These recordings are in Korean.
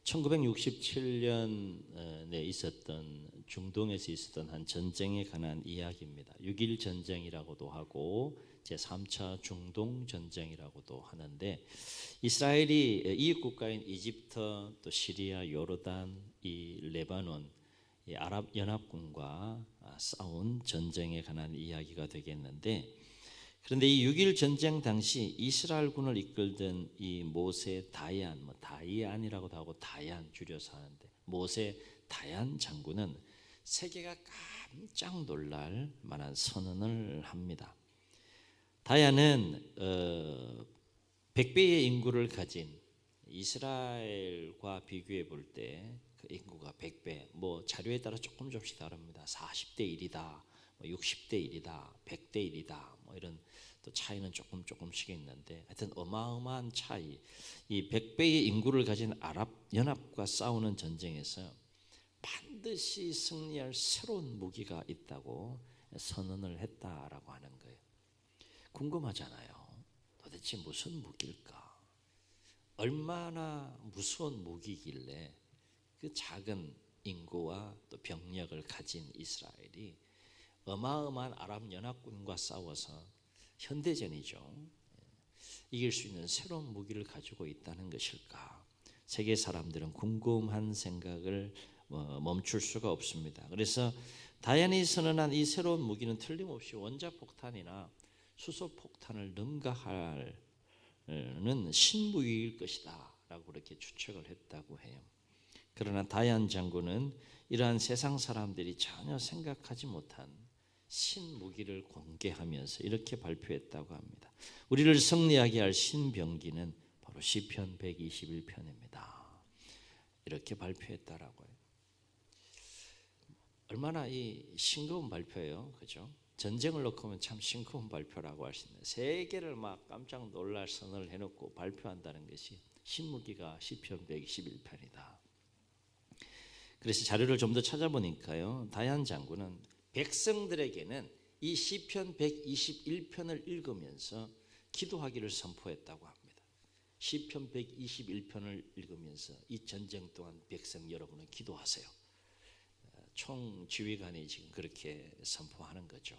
1967년에 있었던 중동에서 있었던 한 전쟁에 관한 이야기입니다. 6.1 전쟁이라고도 하고 제3차 중동 전쟁이라고도 하는데, 이스라엘이 이웃 국가인 이집트, 또 시리아, 요르단, 이 레바논, 이 아랍 연합군과 싸운 전쟁에 관한 이야기가 되겠는데, 그런데 이 6.1 전쟁 당시 이스라엘군을 이끌던 이 모세 다얀, 다이안이라고도 하고 다얀 줄여서 하는데, 모세 다얀 장군은 세계가 깜짝 놀랄 만한 선언을 합니다. 다얀은 100배의 인구를 가진, 이스라엘과 비교해 볼 때 그 인구가 100배, 자료에 따라 조금씩 다릅니다. 40대 1이다, 60대 1이다, 100대 1이다, 이런 또 차이는 조금씩 있는데, 하여튼 어마어마한 차이. 이 100배의 인구를 가진 아랍 연합과 싸우는 전쟁에서 반드시 승리할 새로운 무기가 있다고 선언을 했다라고 하는 거예요. 궁금하잖아요. 도대체 무슨 무기일까? 얼마나 무서운 무기길래 그 작은 인구와 또 병력을 가진 이스라엘이 어마어마한 아랍 연합군과 싸워서, 현대전이죠, 이길 수 있는 새로운 무기를 가지고 있다는 것일까? 세계 사람들은 궁금한 생각을 멈출 수가 없습니다. 그래서 다얀이 선언한 이 새로운 무기는 틀림없이 원자폭탄이나 수소폭탄을 능가하는 신무기일 것이다 라고 그렇게 추측을 했다고 해요. 그러나 다얀 장군은 이러한 세상 사람들이 전혀 생각하지 못한 신무기를 공개하면서 이렇게 발표했다고 합니다. 우리를 승리하게 할 신병기는 바로 시편 121편입니다. 이렇게 발표했다라고 해요. 얼마나 이 싱거운 발표예요, 그죠? 전쟁을 놓고 보면 참 싱거운 발표라고 할 수 있는, 세계를 막 깜짝 놀랄 선언을 해놓고 발표한다는 것이 신무기가 시편 121편이다. 그래서 자료를 좀 더 찾아보니까요, 다얀 장군은 백성들에게는 이 시편 121편을 읽으면서 기도하기를 선포했다고 합니다. 시편 121편을 읽으면서 이 전쟁 동안 백성 여러분은 기도하세요. 총지휘관이 지금 그렇게 선포하는 거죠.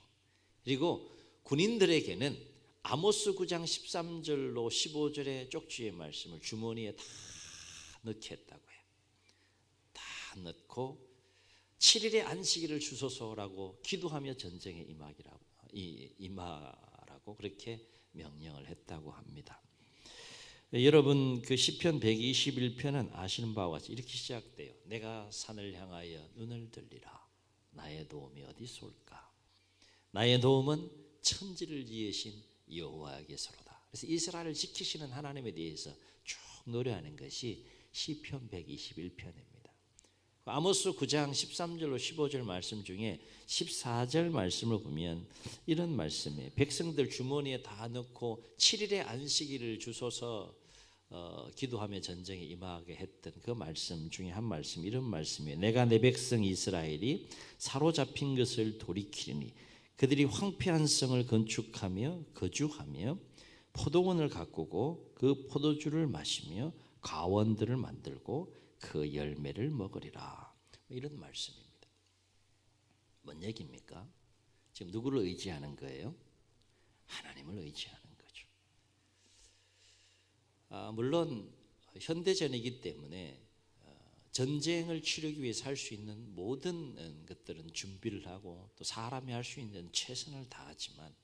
그리고 군인들에게는 아모스 9장 13절로 15절의 쪽지의 말씀을 주머니에 다 넣게 했다고 해요. 다 넣고 7일의 안식일을 주소서라고 기도하며 전쟁에 임하라고 그렇게 명령을 했다고 합니다. 여러분, 그 시편 121편은 아시는 바와 같이 이렇게 시작돼요. 내가 산을 향하여 눈을 들리라. 나의 도움이 어디서 올까? 나의 도움은 천지를 지으신 여호와께서로다. 그래서 이스라엘을 지키시는 하나님에 대해서 쭉 노래하는 것이 시편 121편입니다. 아모스 9장 13절로 15절 말씀 중에 14절 말씀을 보면 이런 말씀이에요. 백성들 주머니에 다 넣고 7일의 안식일을 주소서 기도하며 전쟁에 임하게 했던 그 말씀 중에 한 말씀, 이런 말씀이에요. 내가 내 백성 이스라엘이 사로잡힌 것을 돌이키리니 그들이 황폐한 성을 건축하며 거주하며 포도원을 가꾸고 그 포도주를 마시며 가원들을 만들고 그 열매를 먹으리라. 이런 말씀입니다. 뭔 얘기입니까? 지금 누구를 의지하는 거예요? 하나님을 의지하는 거죠. 물론 현대전이기 때문에 전쟁을 치르기 위해서 할 수 있는 모든 것들은 준비를 하고 또 사람이 할 수 있는 최선을 다하지만,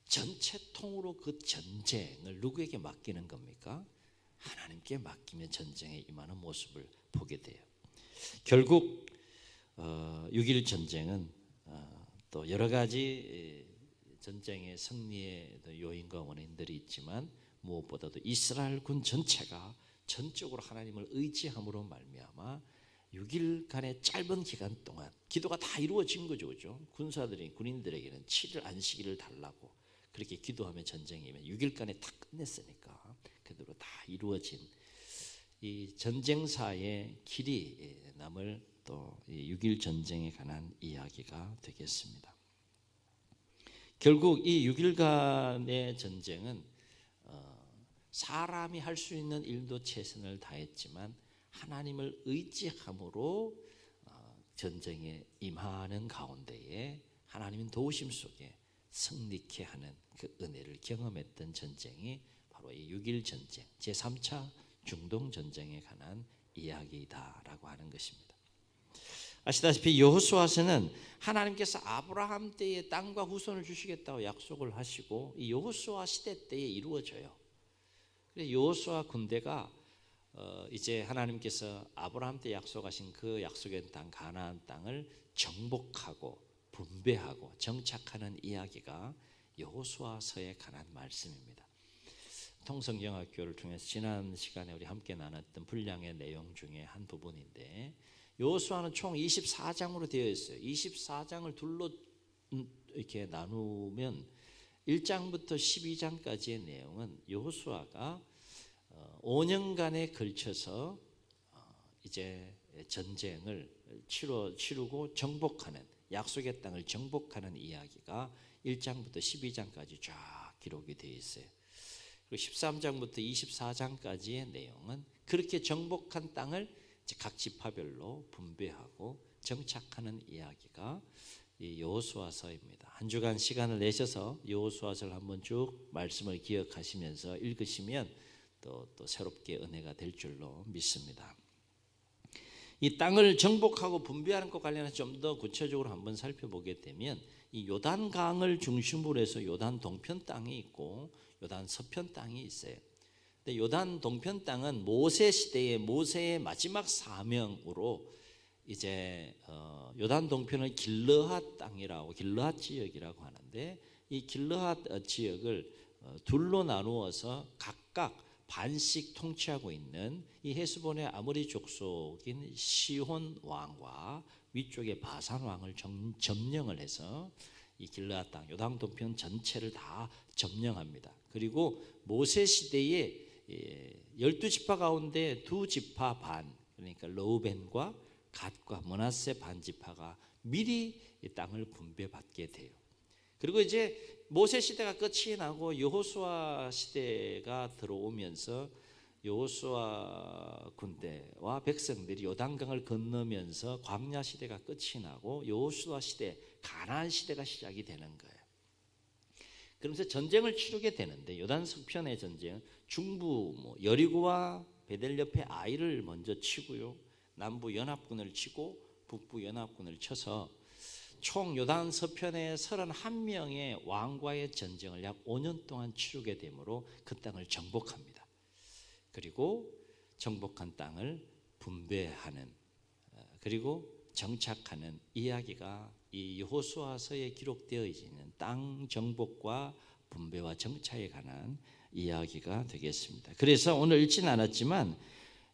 전체 통으로 그 전쟁을 누구에게 맡기는 겁니까? 하나님께 맡기며 전쟁에 임하는 모습을 보게 돼요. 결국 6.1 전쟁은 또 여러 가지 전쟁의 승리의 요인과 원인들이 있지만, 무엇보다도 이스라엘군 전체가 전적으로 하나님을 의지함으로 말미암아 6일간의 짧은 기간 동안 기도가 다 이루어진 거죠, 그죠? 군인들에게는 7일 안식일을 달라고 그렇게 기도하며 전쟁에 임해 6일간에 다 끝냈으니까 그대로 다 이루어진 이 전쟁사의 길이 남을 또 6.1 전쟁에 관한 이야기가 되겠습니다. 결국 이 6일간의 전쟁은 사람이 할 수 있는 일도 최선을 다했지만 하나님을 의지함으로 전쟁에 임하는 가운데에 하나님의 도우심 속에 승리케 하는 그 은혜를 경험했던 전쟁이 바로 이 6.1 전쟁, 제3차 중동 전쟁에 관한 이야기다라고 하는 것입니다. 아시다시피 여호수아서는 하나님께서 아브라함 때에 땅과 후손을 주시겠다고 약속을 하시고 이 여호수아 시대 때에 이루어져요. 그래서 여호수아 군대가 이제 하나님께서 아브라함 때 약속하신 그 약속의 땅 가나안 땅을 정복하고 분배하고 정착하는 이야기가 여호수아서에 관한 말씀입니다. 통성경학교를 통해서 지난 시간에 우리 함께 나눴던 분량의 내용 중에 한 부분인데 여호수아는 총 24장으로 되어 있어요. 24장을 둘로 이렇게 나누면 1장부터 12장까지의 내용은 여호수아가 5년간에 걸쳐서 이제 전쟁을 치르고 정복하는 약속의 땅을 정복하는 이야기가 1장부터 12장까지 쫙 기록이 되어 있어요. 그리고 13장부터 24장까지의 내용은 그렇게 정복한 땅을 각 지파별로 분배하고 정착하는 이야기가 이 여호수아서입니다. 한 주간 시간을 내셔서 여호수아서를 한번 쭉 말씀을 기억하시면서 읽으시면 또 새롭게 은혜가 될 줄로 믿습니다. 이 땅을 정복하고 분배하는 것 관련해서 좀 더 구체적으로 한번 살펴보게 되면 이 요단강을 중심으로 해서 요단 동편 땅이 있고 요단 서편 땅이 있어요. 근데 요단 동편 땅은 모세 시대의 모세의 마지막 사명으로 이제 요단 동편을 길르앗 땅이라고 길르앗 지역이라고 하는데 이 길르앗 지역을 둘로 나누어서 각각 반씩 통치하고 있는 이 헤스본의 아모리 족속인 시혼 왕과 위쪽의 바산 왕을 점령을 해서 이 길르앗 땅 요단 동편 전체를 다 점령합니다. 그리고 모세 시대에 12지파 가운데 2지파 반, 그러니까 르우벤과 갓과 므낫세 반지파가 미리 이 땅을 분배받게 돼요. 그리고 이제 모세 시대가 끝이 나고 여호수아 시대가 들어오면서 여호수아 군대와 백성들이 요단강을 건너면서 광야 시대가 끝이 나고 여호수아 시대, 가나안 시대가 시작이 되는 거예요. 그러면서 전쟁을 치르게 되는데 요단 서편의 전쟁, 중부 여리고와 베델 옆에 아이를 먼저 치고요, 남부 연합군을 치고 북부 연합군을 쳐서 총 요단 서편의 31명의 왕과의 전쟁을 약 5년 동안 치르게 되므로 그 땅을 정복합니다. 그리고 정복한 땅을 분배하는 그리고 정착하는 이야기가 이 여호수아서에 기록되어 있는 땅 정복과 분배와 정착에 관한 이야기가 되겠습니다. 그래서 오늘 읽지는 않았지만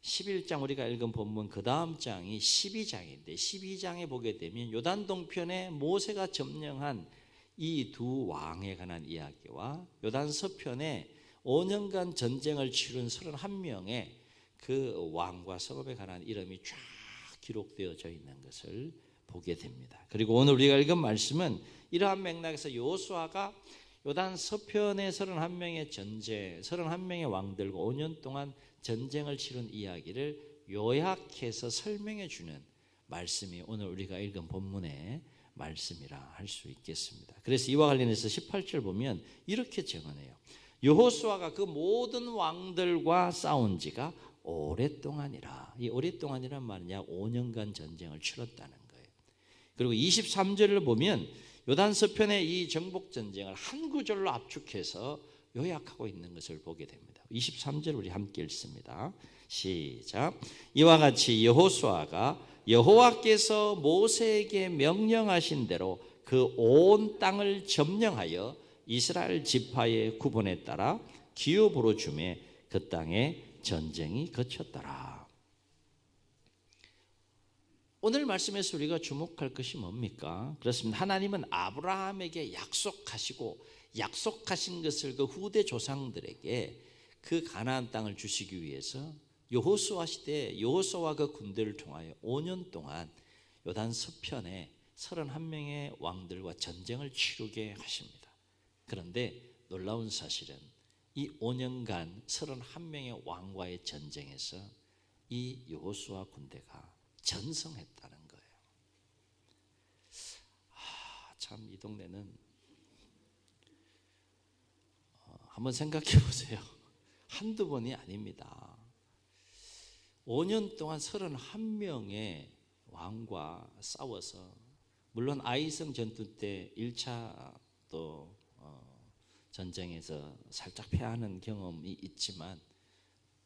11장 우리가 읽은 본문 그 다음 장이 12장인데 12장에 보게 되면 요단 동편에 모세가 점령한 이 두 왕에 관한 이야기와 요단 서편에 5년간 전쟁을 치른 31명의 그 왕과 성읍에 관한 이름이 쫙 기록되어져 있는 것을 보게 됩니다. 그리고 오늘 우리가 읽은 말씀은 이러한 맥락에서 여호수아가 요단 서편의 31명의 전쟁, 31명의 왕들과 5년 동안 전쟁을 치른 이야기를 요약해서 설명해 주는 말씀이 오늘 우리가 읽은 본문의 말씀이라 할 수 있겠습니다. 그래서 이와 관련해서 18절 보면 이렇게 증언해요. 여호수아가 그 모든 왕들과 싸운 지가 오랫동안이라. 이 오랫동안이란 말은 약 5년간 전쟁을 치렀다는 거예요. 그리고 23절을 보면 요단 서편의 이 정복 전쟁을 한 구절로 압축해서 요약하고 있는 것을 보게 됩니다. 23절 우리 함께 읽습니다. 시작. 이와 같이 여호수아가 여호와께서 모세에게 명령하신 대로 그 온 땅을 점령하여 이스라엘 지파의 구분에 따라 기업으로 주매 그 땅에 전쟁이 그쳤더라. 오늘 말씀에서 우리가 주목할 것이 뭡니까? 그렇습니다. 하나님은 아브라함에게 약속하시고 약속하신 것을 그 후대 조상들에게 그 가나안 땅을 주시기 위해서 여호수아 시대에 여호수아와 그 군대를 통하여 5년 동안 요단 서편에 31명의 왕들과 전쟁을 치르게 하십니다. 그런데 놀라운 사실은 이 5년간 31명의 왕과의 전쟁에서 이 여호수아 군대가 전성했다는 거예요. 참 이 동네는 한번 생각해 보세요. 한두 번이 아닙니다. 5년 동안 31명의 왕과 싸워서, 물론 아이성 전투 때 1차 또 전쟁에서 살짝 패하는 경험이 있지만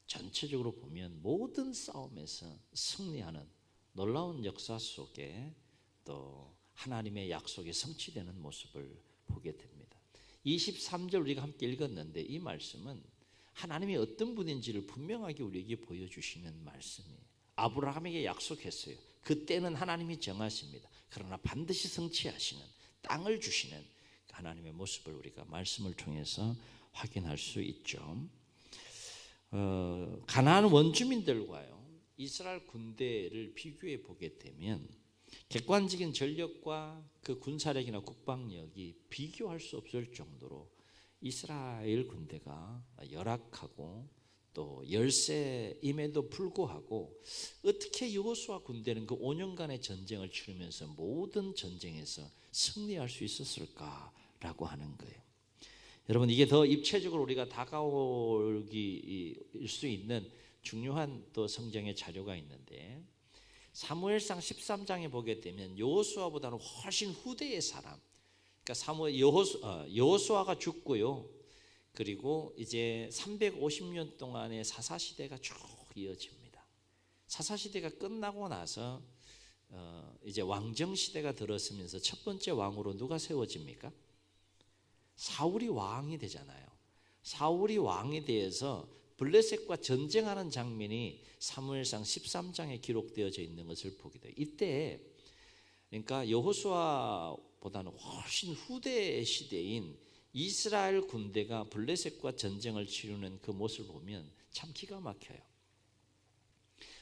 전체적으로 보면 모든 싸움에서 승리하는 놀라운 역사 속에 또 하나님의 약속이 성취되는 모습을 보게 됩니다. 23절 우리가 함께 읽었는데 이 말씀은 하나님이 어떤 분인지를 분명하게 우리에게 보여주시는 말씀이에요. 아브라함에게 약속했어요. 그때는 하나님이 정하십니다. 그러나 반드시 성취하시는, 땅을 주시는 하나님의 모습을 우리가 말씀을 통해서 확인할 수 있죠. 가나안 원주민들과요 이스라엘 군대를 비교해 보게 되면 객관적인 전력과 그 군사력이나 국방력이 비교할 수 없을 정도로 이스라엘 군대가 열악하고 또 열세임에도 불구하고 어떻게 여호수아 군대는 그 5년간의 전쟁을 치르면서 모든 전쟁에서 승리할 수 있었을까라고 하는 거예요. 여러분, 이게 더 입체적으로 우리가 다가올 수 있는 중요한 또 성경의 자료가 있는데, 사무엘상 13장에 보게 되면 여호수아보다는 훨씬 후대의 사람, 그러니까 여호수아가 죽고요. 그리고 이제 350년 동안의 사사시대가 쭉 이어집니다. 사사시대가 끝나고 나서 이제 왕정시대가 들어서면서 첫 번째 왕으로 누가 세워집니까? 사울이 왕이 되잖아요. 사울이 왕이 되어서 블레셋과 전쟁하는 장면이 사무엘상 13장에 기록되어져 있는 것을 보게 돼요. 이때 그러니까 여호수아보다는 훨씬 후대 시대인 이스라엘 군대가 블레셋과 전쟁을 치르는 그 모습을 보면 참 기가 막혀요.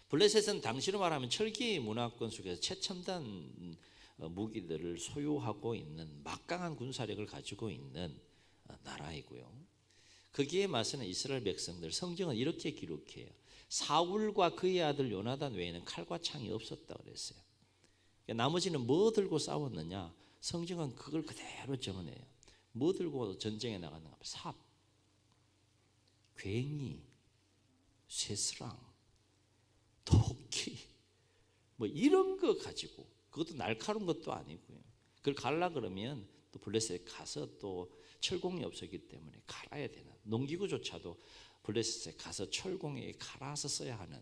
블레셋은 당시로 말하면 철기 문화권 속에서 최첨단 무기들을 소유하고 있는 막강한 군사력을 가지고 있는 나라이고요. 거기에 맞서는 이스라엘 백성들, 성경은 이렇게 기록해요. 사울과 그의 아들 요나단 외에는 칼과 창이 없었다 그랬어요. 나머지는 뭐 들고 싸웠느냐? 성경은 그걸 그대로 정언해요. 뭐 들고 전쟁에 나갔는가? 삽, 괭이, 쇠스랑, 도끼, 뭐 이런 거 가지고, 그것도 날카로운 것도 아니고요. 그걸 갈라 그러면 또 블레셋에 가서 또 철공이 없었기 때문에 갈아야 되는, 농기구조차도 블레셋에 가서 철공에 갈아서 써야 하는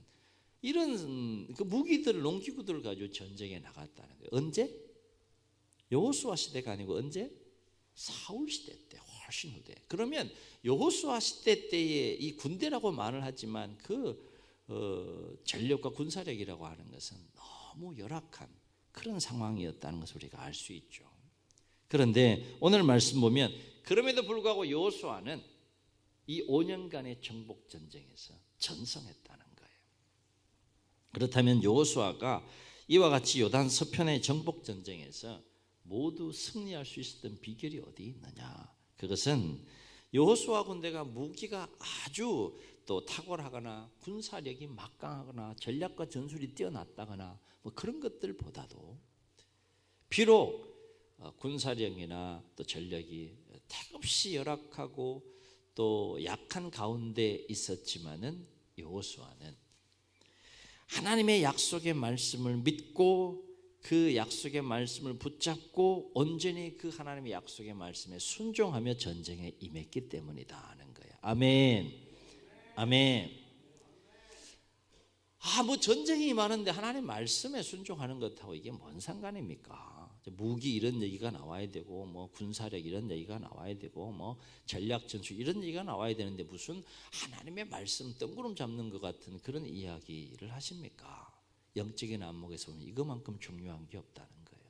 이런 그 무기들을, 농기구들을 가지고 전쟁에 나갔다는 거예요. 언제? 여호수아 시대가 아니고 언제? 사울 시대 때, 훨씬 후대. 그러면 여호수아 시대 때의 이 군대라고 말을 하지만 그 전력과 군사력이라고 하는 것은 너무 열악한 그런 상황이었다는 것을 우리가 알 수 있죠. 그런데 오늘 말씀 보면 그럼에도 불구하고 여호수아는 이 5년간의 정복 전쟁에서 전성했다는 거예요. 그렇다면 여호수아가 이와 같이 요단 서편의 정복 전쟁에서 모두 승리할 수 있었던 비결이 어디 있느냐? 그것은 여호수아 군대가 무기가 아주 또 탁월하거나 군사력이 막강하거나 전략과 전술이 뛰어났다거나 뭐 그런 것들보다도 비록 군사력이나 또 전력이 택없이 열악하고 또 약한 가운데 있었지만은 여호수아는 하나님의 약속의 말씀을 믿고 그 약속의 말씀을 붙잡고 온전히 그 하나님의 약속의 말씀에 순종하며 전쟁에 임했기 때문이다 하는 거예요. 아멘. 아멘. 뭐 전쟁이 임하는데 하나님 말씀에 순종하는 것하고 이게 뭔 상관입니까? 무기 이런 얘기가 나와야 되고 뭐 군사력 이런 얘기가 나와야 되고 뭐 전략 전술 이런 얘기가 나와야 되는데 무슨 하나님의 말씀 뜬구름 잡는 것 같은 그런 이야기를 하십니까? 영적인 안목에서 보면 이것만큼 중요한 게 없다는 거예요.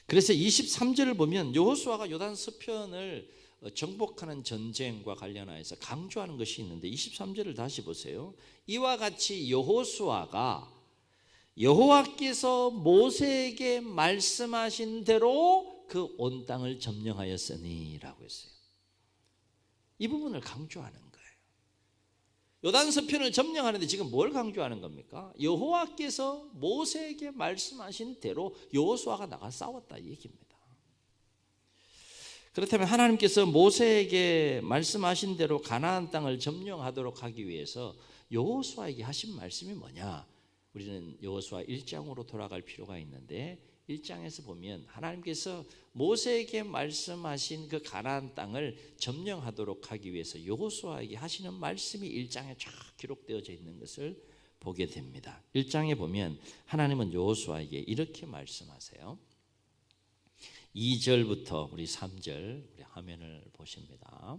그래서 23절을 보면 여호수아가 요단 서편을 정복하는 전쟁과 관련하여서 강조하는 것이 있는데 23절을 다시 보세요. 이와 같이 여호수아가 여호와께서 모세에게 말씀하신 대로 그 온 땅을 점령하였으니 라고 했어요. 이 부분을 강조하는 거예요. 요단 서편을 점령하는데 지금 뭘 강조하는 겁니까? 여호와께서 모세에게 말씀하신 대로 여호수아가 나가 싸웠다 이 얘기입니다. 그렇다면 하나님께서 모세에게 말씀하신 대로 가나안 땅을 점령하도록 하기 위해서 여호수아에게 하신 말씀이 뭐냐? 우리는 여호수아 1장으로 돌아갈 필요가 있는데 1장에서 보면 하나님께서 모세에게 말씀하신 그 가나안 땅을 점령하도록 하기 위해서 여호수아에게 하시는 말씀이 1장에 쫙 기록되어져 있는 것을 보게 됩니다. 1장에 보면 하나님은 여호수아에게 이렇게 말씀하세요. 2절부터 우리 3절 우리 화면을 보십니다.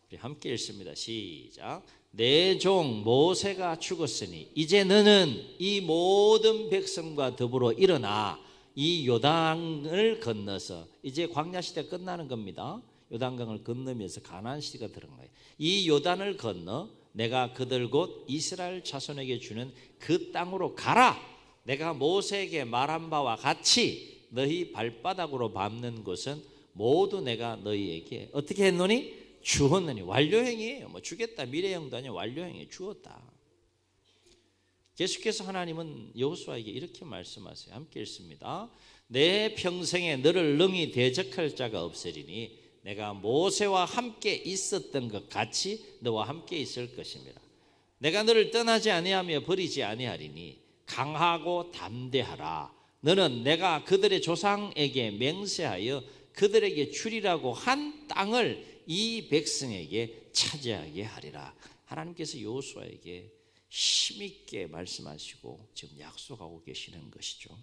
우리 함께 읽습니다. 시작. 내 종 모세가 죽었으니 이제 너는 이 모든 백성과 더불어 일어나 이 요단을 건너서 이제 광야 시대 끝나는 겁니다. 요단강을 건너면서 가나안 시대가 들어간 거예요. 이 요단을 건너 내가 그들 곧 이스라엘 자손에게 주는 그 땅으로 가라. 내가 모세에게 말한 바와 같이 너희 발바닥으로 밟는 곳은 모두 내가 너희에게 어떻게 했노니? 주었느니. 완료형이에요. 뭐 주겠다 미래형도 아니야. 완료형이에요. 주었다. 계속해서 하나님은 여호수아에게 이렇게 말씀하세요. 함께 읽습니다. 내 평생에 너를 능히 대적할 자가 없으리니 내가 모세와 함께 있었던 것 같이 너와 함께 있을 것입니다. 내가 너를 떠나지 아니하며 버리지 아니하리니 강하고 담대하라. 너는 내가 그들의 조상에게 맹세하여 그들에게 주리라고 한 땅을 이 백성에게 차지하게 하리라. 하나님께서 여호수아에게 힘있게 말씀하시고 지금 약속하고 계시는 것이죠.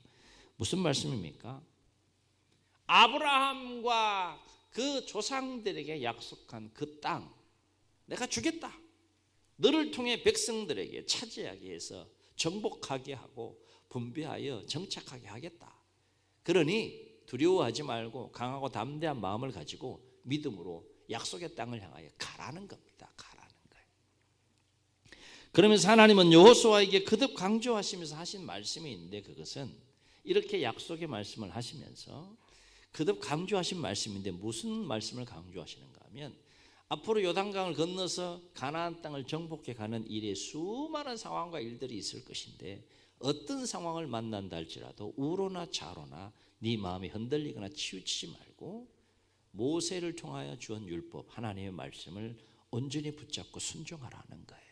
무슨 말씀입니까? 아브라함과 그 조상들에게 약속한 그 땅 내가 주겠다. 너를 통해 백성들에게 차지하게 해서 정복하게 하고 분배하여 정착하게 하겠다. 그러니 두려워하지 말고 강하고 담대한 마음을 가지고 믿음으로 약속의 땅을 향하여 가라는 겁니다. 가라는 거예요. 그러면서 하나님은 여호수아에게 거듭 강조하시면서 하신 말씀이 있는데 그것은 이렇게 약속의 말씀을 하시면서 거듭 강조하신 말씀인데 무슨 말씀을 강조하시는가 하면 앞으로 요단강을 건너서 가나안 땅을 정복해 가는 일에 수많은 상황과 일들이 있을 것인데 어떤 상황을 만난다 할지라도 우로나 좌로나 네 마음이 흔들리거나 치우치지 말고 모세를 통하여 주은 율법 하나님의 말씀을 온전히 붙잡고 순종하라는 거예요.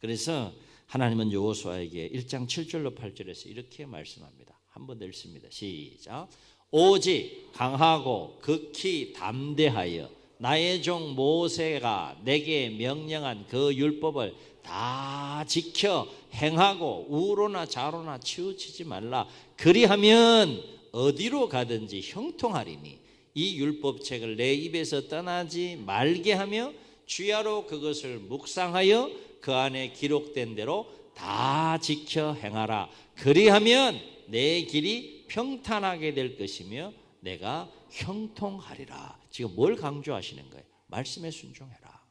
그래서 하나님은 여호수아에게 1장 7절로 8절에서 이렇게 말씀합니다. 한번 더 읽습니다. 시작. 오직 강하고 극히 담대하여 나의 종 모세가 내게 명령한 그 율법을 다 지켜 행하고 우로나 좌로나 치우치지 말라. 그리하면 어디로 가든지 형통하리니 이 율법책을 내 입에서 떠나지 말게 하며 주야로 그것을 묵상하여 그 안에 기록된 대로 다 지켜 행하라. 그리하면 내 길이 평탄하게 될 것이며 내가 형통하리라. 지금 뭘 강조하시는 거예요? 말씀에 순종해라.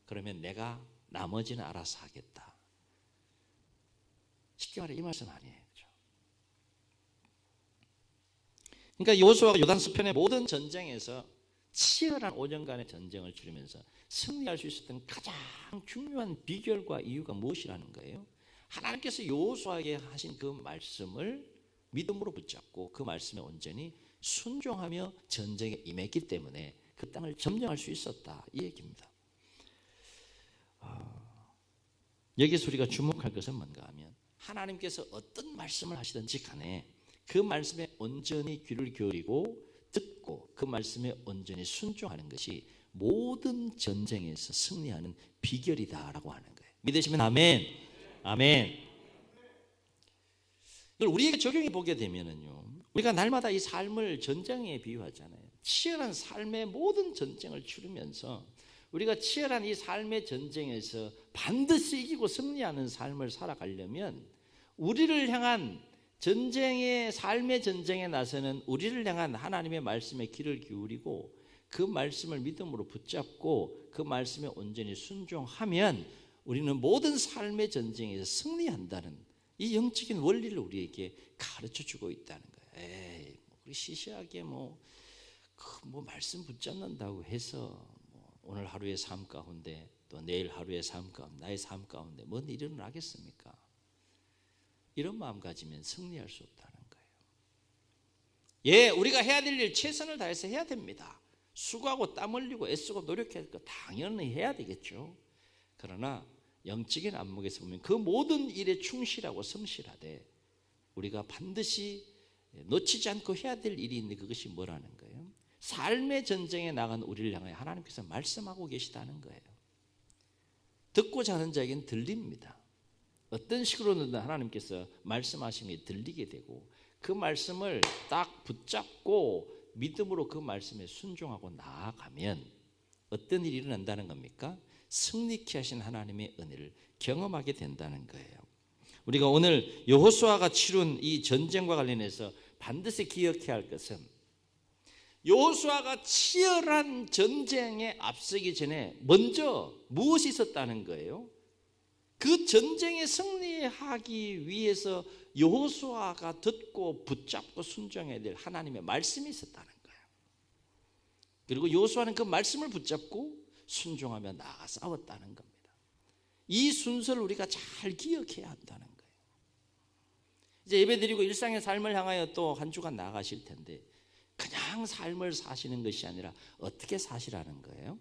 그러면 내가 나머지는 알아서 하겠다. 쉽게 말해 이 말씀 아니에요. 그러니까 여호수아가 요단서편의 모든 전쟁에서 치열한 5년간의 전쟁을 치르면서 승리할 수 있었던 가장 중요한 비결과 이유가 무엇이라는 거예요? 하나님께서 여호수아에게 하신 그 말씀을 믿음으로 붙잡고 그 말씀에 온전히 순종하며 전쟁에 임했기 때문에 그 땅을 점령할 수 있었다 이 얘기입니다. 여기서 우리가 주목할 것은 뭔가 하면 하나님께서 어떤 말씀을 하시든지 간에 그 말씀에 온전히 귀를 기울이고 듣고 그 말씀에 온전히 순종하는 것이 모든 전쟁에서 승리하는 비결이다라고 하는 거예요. 믿으시면 아멘. 아멘. 이걸 우리에게 적용해 보게 되면은요, 우리가 날마다 이 삶을 전쟁에 비유하잖아요. 치열한 삶의 모든 전쟁을 치르면서 우리가 치열한 이 삶의 전쟁에서 반드시 이기고 승리하는 삶을 살아가려면 우리를 향한 전쟁의 삶의 전쟁에 나서는 우리를 향한 하나님의 말씀에 귀를 기울이고 그 말씀을 믿음으로 붙잡고 그 말씀에 온전히 순종하면 우리는 모든 삶의 전쟁에서 승리한다는 이 영적인 원리를 우리에게 가르쳐주고 있다는 거예요. 에이, 우리 시시하게 뭐 말씀 붙잡는다고 해서 오늘 하루의 삶 가운데 또 내일 하루의 삶 가운데, 나의 삶 가운데 뭔 일이 일어나겠습니까? 이런 마음 가지면 승리할 수 없다는 거예요. 예, 우리가 해야 될 일 최선을 다해서 해야 됩니다. 수고하고 땀 흘리고 애쓰고 노력해야 될 거 당연히 해야 되겠죠. 그러나 영적인 안목에서 보면 그 모든 일에 충실하고 성실하되 우리가 반드시 놓치지 않고 해야 될 일이 있는데 그것이 뭐라는 거예요? 삶의 전쟁에 나간 우리를 향해 하나님께서 말씀하고 계시다는 거예요. 듣고자 하는 자에게는 들립니다. 어떤 식으로든 하나님께서 말씀하시는 게 들리게 되고 그 말씀을 딱 붙잡고 믿음으로 그 말씀에 순종하고 나아가면 어떤 일이 일어난다는 겁니까? 승리케 하신 하나님의 은혜를 경험하게 된다는 거예요. 우리가 오늘 여호수아가 치룬 이 전쟁과 관련해서 반드시 기억해야 할 것은 여호수아가 치열한 전쟁에 앞서기 전에 먼저 무엇이 있었다는 거예요? 그 전쟁에 승리하기 위해서 여호수아가 듣고 붙잡고 순종해야 될 하나님의 말씀이 있었다는 거예요. 그리고 여호수아는 그 말씀을 붙잡고 순종하며 나아가 싸웠다는 겁니다. 이 순서를 우리가 잘 기억해야 한다는 거예요. 이제 예배드리고 일상의 삶을 향하여 또 한 주간 나아가실 텐데 그냥 삶을 사시는 것이 아니라 어떻게 사시라는 거예요?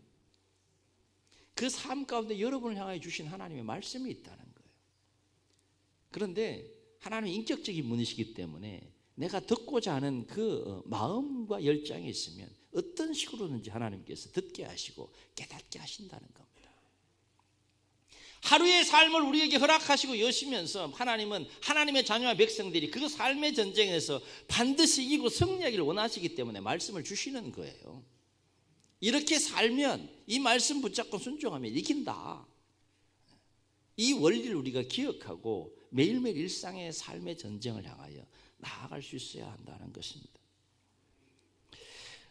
그 삶 가운데 여러분을 향하여 주신 하나님의 말씀이 있다는 거예요. 그런데 하나님은 인격적인 분이시기 때문에 내가 듣고자 하는 그 마음과 열정이 있으면 어떤 식으로든지 하나님께서 듣게 하시고 깨닫게 하신다는 겁니다. 하루의 삶을 우리에게 허락하시고 여시면서 하나님은 하나님의 자녀와 백성들이 그 삶의 전쟁에서 반드시 이기고 승리하기를 원하시기 때문에 말씀을 주시는 거예요. 이렇게 살면 이 말씀 붙잡고 순종하면 이긴다. 이 원리를 우리가 기억하고 매일매일 일상의 삶의 전쟁을 향하여 나아갈 수 있어야 한다는 것입니다.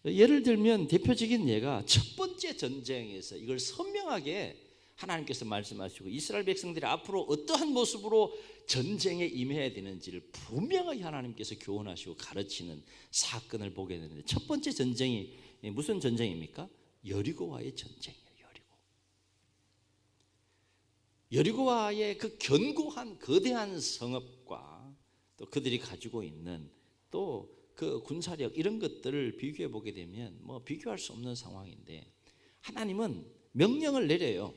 예를 들면 대표적인 예가 첫 번째 전쟁에서 이걸 선명하게 하나님께서 말씀하시고 이스라엘 백성들이 앞으로 어떠한 모습으로 전쟁에 임해야 되는지를 분명하게 하나님께서 교훈하시고 가르치는 사건을 보게 되는데 첫 번째 전쟁이 무슨 전쟁입니까? 여리고와의 전쟁이에요. 여리고와의 그 견고한 거대한 성읍과 또 그들이 가지고 있는 또 그 군사력 이런 것들을 비교해 보게 되면 뭐 비교할 수 없는 상황인데 하나님은 명령을 내려요.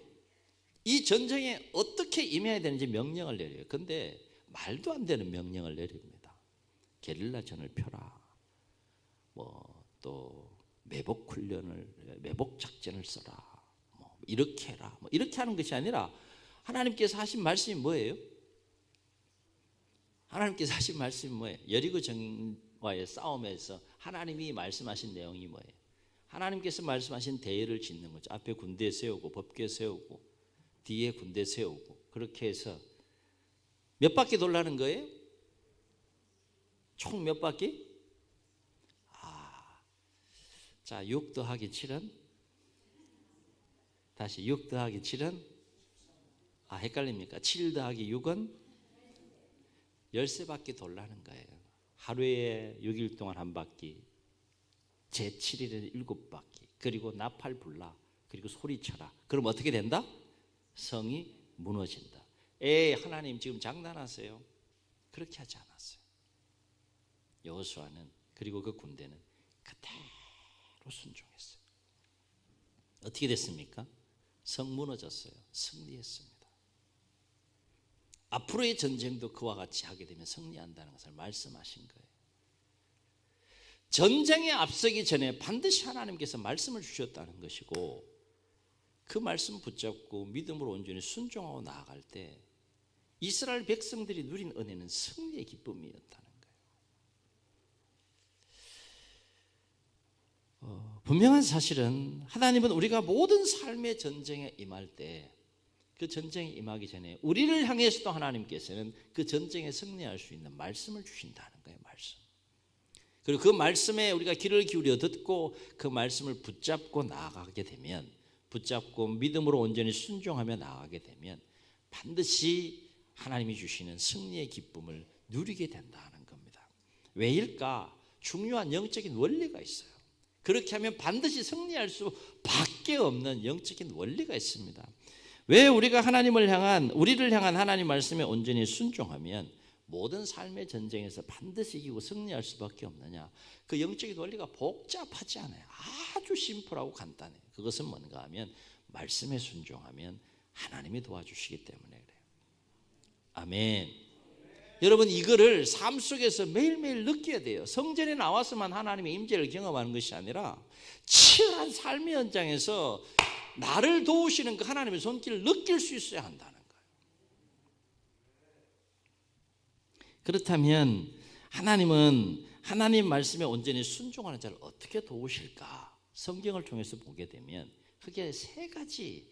이 전쟁에 어떻게 임해야 되는지 명령을 내려요. 그런데 말도 안 되는 명령을 내립니다. 게릴라전을 펴라. 뭐 또 매복 훈련을 매복 작전을 써라. 뭐 이렇게 해라. 뭐 이렇게 하는 것이 아니라 하나님께서 하신 말씀이 뭐예요? 하나님께서 하신 말씀이 뭐예요? 여리고전과의 싸움에서 하나님이 말씀하신 내용이 뭐예요? 하나님께서 말씀하신 대회를 짓는 거죠. 앞에 군대 세우고 법궤 세우고 뒤에 군대 세우고 그렇게 해서 몇 바퀴 돌라는 거예요? 총 몇 바퀴? 자, 6 더하기 7은? 다시 6 더하기 7은? 헷갈립니까? 7 더하기 6은? 13바퀴 돌라는 거예요. 하루에 6일 동안 한 바퀴, 제7일에는 7바퀴, 그리고 나팔 불라, 그리고 소리쳐라. 그럼 어떻게 된다? 성이 무너진다. 하나님 지금 장난하세요? 그렇게 하지 않았어요. 여호수아는 그리고 그 군대는 그대로 순종했어요. 어떻게 됐습니까? 성 무너졌어요. 승리했습니다. 앞으로의 전쟁도 그와 같이 하게 되면 승리한다는 것을 말씀하신 거예요. 전쟁에 앞서기 전에 반드시 하나님께서 말씀을 주셨다는 것이고 그 말씀 붙잡고 믿음으로 온전히 순종하고 나아갈 때 이스라엘 백성들이 누린 은혜는 승리의 기쁨이었다는 거예요. 분명한 사실은 하나님은 우리가 모든 삶의 전쟁에 임할 때 그 전쟁에 임하기 전에 우리를 향해서도 하나님께서는 그 전쟁에 승리할 수 있는 말씀을 주신다는 거예요. 말씀. 그리고 그 말씀에 우리가 귀를 기울여 듣고 그 말씀을 붙잡고 나아가게 되면 붙잡고 믿음으로 온전히 순종하며 나아가게 되면 반드시 하나님이 주시는 승리의 기쁨을 누리게 된다는 겁니다. 왜일까? 중요한 영적인 원리가 있어요. 그렇게 하면 반드시 승리할 수밖에 없는 영적인 원리가 있습니다. 왜 우리가 우리를 향한 하나님 말씀에 온전히 순종하면 모든 삶의 전쟁에서 반드시 이기고 승리할 수밖에 없느냐? 그 영적인 원리가 복잡하지 않아요. 아주 심플하고 간단해요. 그것은 뭔가 하면 말씀에 순종하면 하나님이 도와주시기 때문에 그래요. 아멘. 여러분, 이거를 삶 속에서 매일매일 느껴야 돼요. 성전에 나와서만 하나님의 임재를 경험하는 것이 아니라 치열한 삶의 현장에서 나를 도우시는 그 하나님의 손길을 느낄 수 있어야 한다는 거예요. 그렇다면 하나님은 하나님 말씀에 온전히 순종하는 자를 어떻게 도우실까? 성경을 통해서 보게 되면 크게 세 가지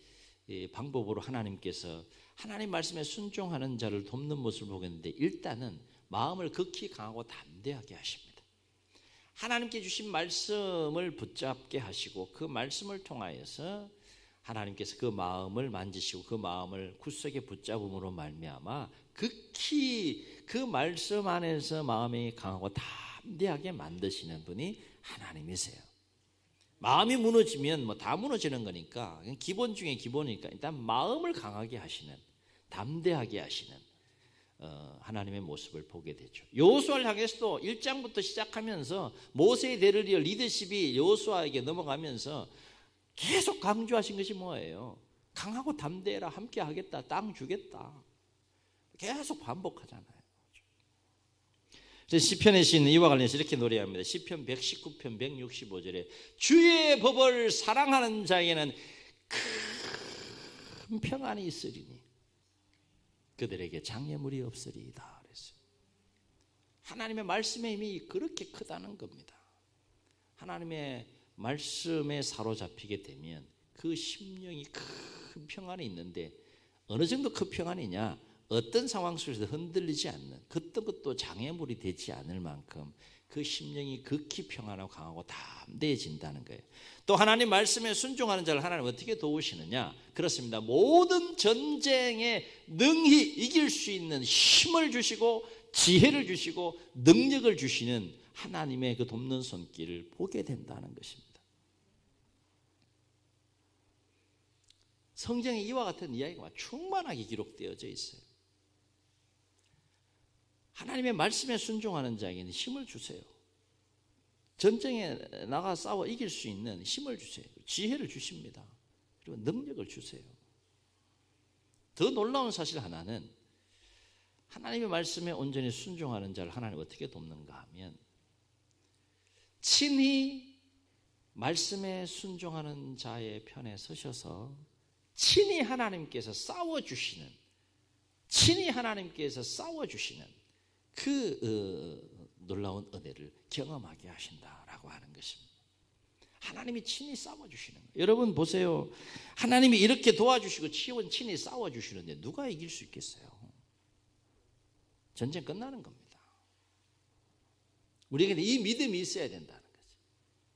방법으로 하나님께서 하나님 말씀에 순종하는 자를 돕는 모습을 보겠는데, 일단은 마음을 극히 강하고 담대하게 하십니다. 하나님께 주신 말씀을 붙잡게 하시고 그 말씀을 통하여서 하나님께서 그 마음을 만지시고 그 마음을 굳세게 붙잡음으로 말미암아 극히 그 말씀 안에서 마음이 강하고 담대하게 만드시는 분이 하나님이세요. 마음이 무너지면 뭐 다 무너지는 거니까 기본 중에 기본이니까 일단 마음을 강하게 하시는, 담대하게 하시는 하나님의 모습을 보게 되죠. 여호수아를 향해서도 1장부터 시작하면서 모세의 대를 이어 리더십이 여호수아에게 넘어가면서 계속 강조하신 것이 뭐예요? 강하고 담대해라, 함께 하겠다, 땅 주겠다. 계속 반복하잖아요. 시편의 시인은 이와 관련해서 이렇게 노래합니다. 시편 119편 165절에 주의 법을 사랑하는 자에게는 큰 평안이 있으리니 그들에게 장애물이 없으리이다 그랬어요. 하나님의 말씀의 힘이 그렇게 크다는 겁니다. 하나님의 말씀에 사로잡히게 되면 그 심령이 큰 평안이 있는데, 어느 정도 큰 평안이냐? 어떤 상황 속에서 흔들리지 않는, 어떤 것도 장애물이 되지 않을 만큼 그 심령이 극히 평안하고 강하고 담대해진다는 거예요. 또 하나님 말씀에 순종하는 자를 하나님 어떻게 도우시느냐? 그렇습니다. 모든 전쟁에 능히 이길 수 있는 힘을 주시고 지혜를 주시고 능력을 주시는 하나님의 그 돕는 손길을 보게 된다는 것입니다. 성경에 이와 같은 이야기가 충만하게 기록되어져 있어요. 하나님의 말씀에 순종하는 자에게는 힘을 주세요. 전쟁에 나가 싸워 이길 수 있는 힘을 주세요. 지혜를 주십니다. 그리고 능력을 주세요. 더 놀라운 사실 하나는 하나님의 말씀에 온전히 순종하는 자를 하나님 어떻게 돕는가 하면, 친히 말씀에 순종하는 자의 편에 서셔서 친히 하나님께서 싸워주시는, 그 놀라운 은혜를 경험하게 하신다라고 하는 것입니다. 하나님이 친히 싸워주시는 거예요. 여러분 보세요. 하나님이 이렇게 도와주시고 친히 싸워주시는데 누가 이길 수 있겠어요? 전쟁 끝나는 겁니다. 우리에게는 이 믿음이 있어야 된다는 거죠.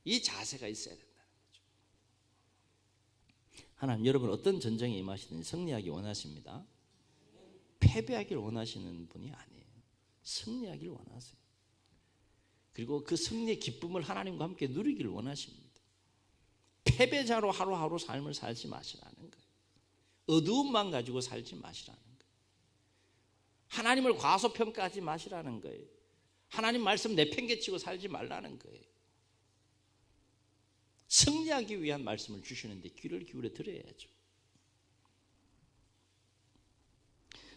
이 자세가 있어야 된다는 거죠. 하나님, 여러분 어떤 전쟁에 임하시든지 승리하기 원하십니다. 패배하기를 원하시는 분이 아니에요. 승리하기를 원하세요. 그리고 그 승리의 기쁨을 하나님과 함께 누리기를 원하십니다. 패배자로 하루하루 삶을 살지 마시라는 거예요. 어두움만 가지고 살지 마시라는 거예요. 하나님을 과소평가하지 마시라는 거예요. 하나님 말씀 내팽개치고 살지 말라는 거예요. 승리하기 위한 말씀을 주시는데 귀를 기울여 들어야죠.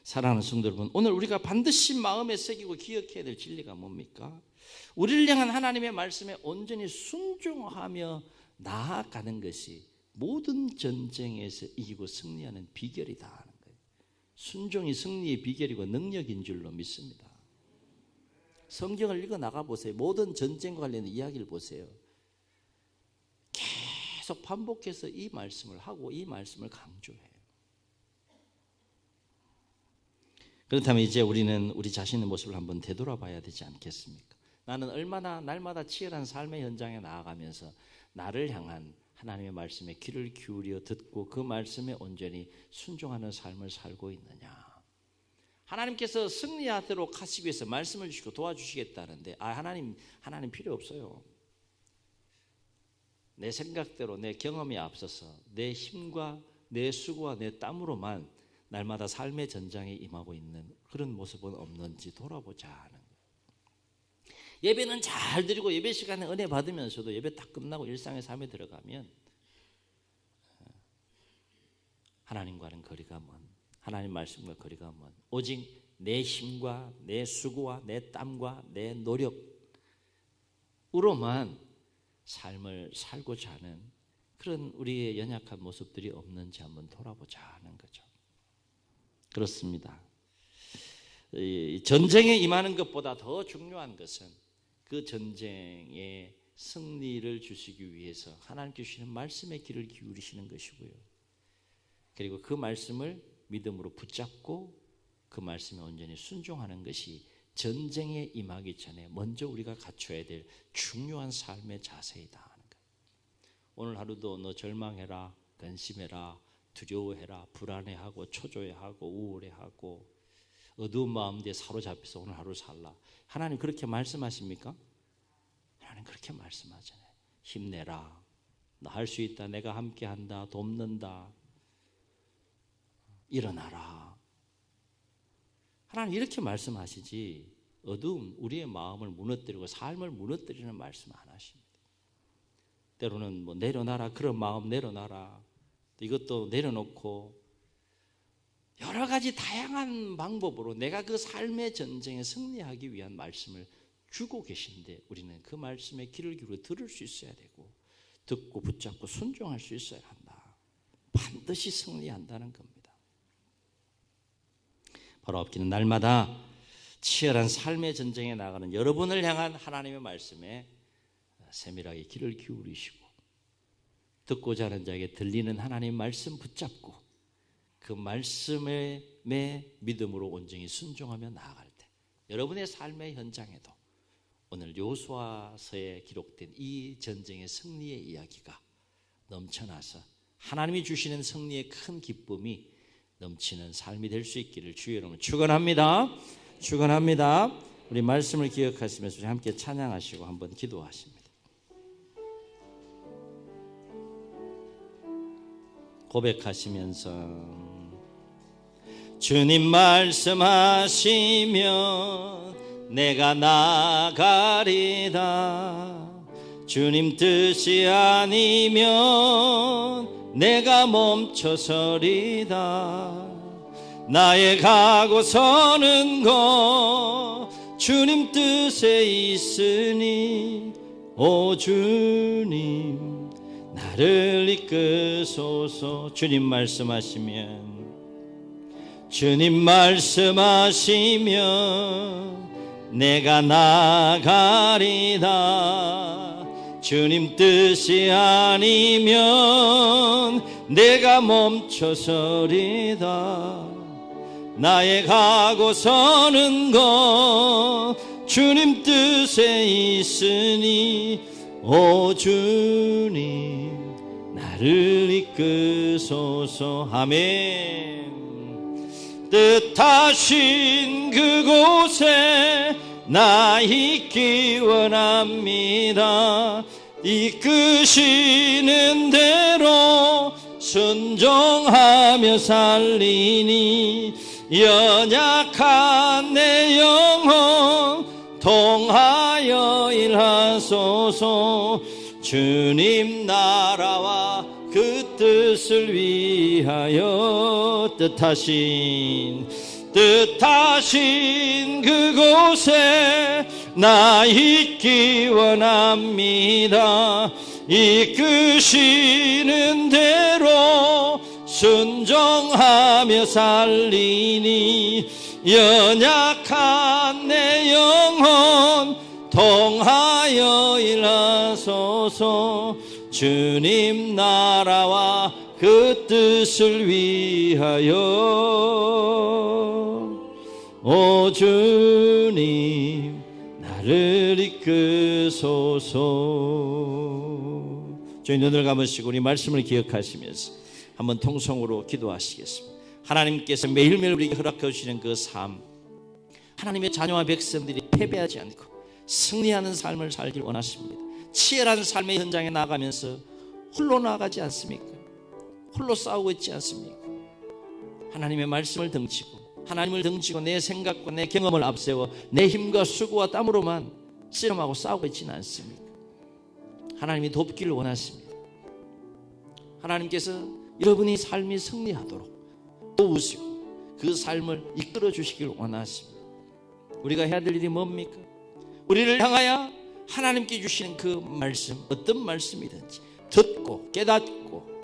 사랑하는 성도 여러분, 오늘 우리가 반드시 마음에 새기고 기억해야 될 진리가 뭡니까? 우리를 향한 하나님의 말씀에 온전히 순종하며 나아가는 것이 모든 전쟁에서 이기고 승리하는 비결이다 하는 거예요. 순종이 승리의 비결이고 능력인 줄로 믿습니다. 성경을 읽어 나가 보세요. 모든 전쟁과 관련된 이야기를 보세요. 계속 반복해서 이 말씀을 하고 이 말씀을 강조해요. 그렇다면 이제 우리는 우리 자신의 모습을 한번 되돌아봐야 되지 않겠습니까? 나는 얼마나 날마다 치열한 삶의 현장에 나아가면서 나를 향한 하나님의 말씀에 귀를 기울여 듣고 그 말씀에 온전히 순종하는 삶을 살고 있느냐? 하나님께서 승리하도록 하시기 위해서 말씀을 주시고 도와주시겠다는데, 하나님 필요 없어요. 내 생각대로 내 경험에 앞서서 내 힘과 내 수고와 내 땀으로만 날마다 삶의 전장에 임하고 있는 그런 모습은 없는지 돌아보자 하는 거예요. 예배는 잘 드리고 예배 시간에 은혜 받으면서도 예배 딱 끝나고 일상의 삶에 들어가면 하나님과는 거리가 먼, 하나님 말씀과 거리가 먼, 오직 내 힘과 내 수고와 내 땀과 내 노력으로만 삶을 살고자 하는 그런 우리의 연약한 모습들이 없는지 한번 돌아보자 하는 거죠. 그렇습니다. 전쟁에 임하는 것보다 더 중요한 것은 그 전쟁의 승리를 주시기 위해서 하나님께 주시는 말씀에 귀를 기울이시는 것이고요. 그리고 그 말씀을 믿음으로 붙잡고 그 말씀에 온전히 순종하는 것이 전쟁에 임하기 전에 먼저 우리가 갖춰야 될 중요한 삶의 자세이다 하는 거예요. 오늘 하루도 너 절망해라, 근심해라, 두려워해라, 불안해하고 초조해하고 우울해하고 어두운 마음에 사로잡혀서 오늘 하루 살라. 하나님 그렇게 말씀하십니까? 하나님 그렇게 말씀하잖아요. 힘내라, 너 할 수 있다, 내가 함께한다, 돕는다, 일어나라. 하나님 이렇게 말씀하시지 어두운 우리의 마음을 무너뜨리고 삶을 무너뜨리는 말씀 안 하십니다. 때로는 뭐 내려놔라, 그런 마음 내려놔라, 이것도 내려놓고 여러 가지 다양한 방법으로 내가 그 삶의 전쟁에 승리하기 위한 말씀을 주고 계신데 우리는 그 말씀에 귀를 기울여 들을 수 있어야 되고 듣고 붙잡고 순종할 수 있어야 한다. 반드시 승리한다는 겁니다. 바로 앞기는 날마다 치열한 삶의 전쟁에 나가는 여러분을 향한 하나님의 말씀에 세밀하게 귀를 기울이시고 듣고자 하는 자에게 들리는 하나님의 말씀 붙잡고 그 말씀에 믿음으로 온전히 순종하며 나아갈 때 여러분의 삶의 현장에도 오늘 여호수아서에 기록된 이 전쟁의 승리의 이야기가 넘쳐나서 하나님이 주시는 승리의 큰 기쁨이 넘치는 삶이 될 수 있기를 주의 이름으로 축원합니다. 축원합니다. 우리 말씀을 기억하시면서 함께 찬양하시고 한번 기도하십니다. 고백하시면서 주님 말씀하시면 내가 나가리다. 주님 뜻이 아니면 내가 멈춰서리다. 나의 가고 서는 것 주님 뜻에 있으니 오 주님 나를 이끄소서. 주님 말씀하시면 내가 나가리다. 주님 뜻이 아니면 내가 멈춰서리다. 나의 가고 서는 것 주님 뜻에 있으니 오 주님 나를 이끄소서. 아멘. 뜻하신 그곳에 나 있기 원합니다. 이끄시는 대로 순종하며 살리니 연약한 내 영혼 통하여 일하소서. 주님 나라와 그 뜻을 위하여 뜻하신 그곳에 나 있기 원합니다. 이끄시는 대로 순종하며 살리니 연약한 내 영혼 통하여 일하소서. 주님 나라와 그 뜻을 위하여 오 주님 나를 이끄소서. 저희 눈을 감으시고 우리 말씀을 기억하시면서 한번 통성으로 기도하시겠습니다. 하나님께서 매일매일 우리에게 허락해 주시는 그 삶, 하나님의 자녀와 백성들이 패배하지 않고 승리하는 삶을 살길 원하십니다. 치열한 삶의 현장에 나가면서 홀로 나가지 않습니까? 홀로 싸우고 있지 않습니까? 하나님의 말씀을 등지고 하나님을 등지고 내 생각과 내 경험을 앞세워 내 힘과 수고와 땀으로만 씨름하고 싸우고 있지는 않습니까? 하나님이 돕기를 원하십니다. 하나님께서 여러분이 삶이 승리하도록 도우시고 그 삶을 이끌어 주시길 원하십니다. 우리가 해야 될 일이 뭡니까? 우리를 향하여 하나님께 주시는 그 말씀, 어떤 말씀이든지 듣고 깨닫고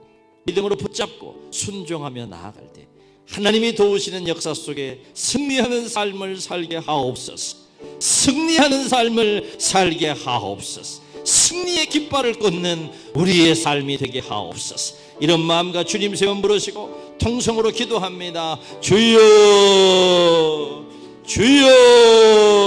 믿음으로 붙잡고 순종하며 나아갈 때 하나님이 도우시는 역사 속에 승리하는 삶을 살게 하옵소서. 승리하는 삶을 살게 하옵소서. 승리의 깃발을 꽂는 우리의 삶이 되게 하옵소서. 이런 마음과 주님 세원 부르시고 통성으로 기도합니다. 주여, 주여.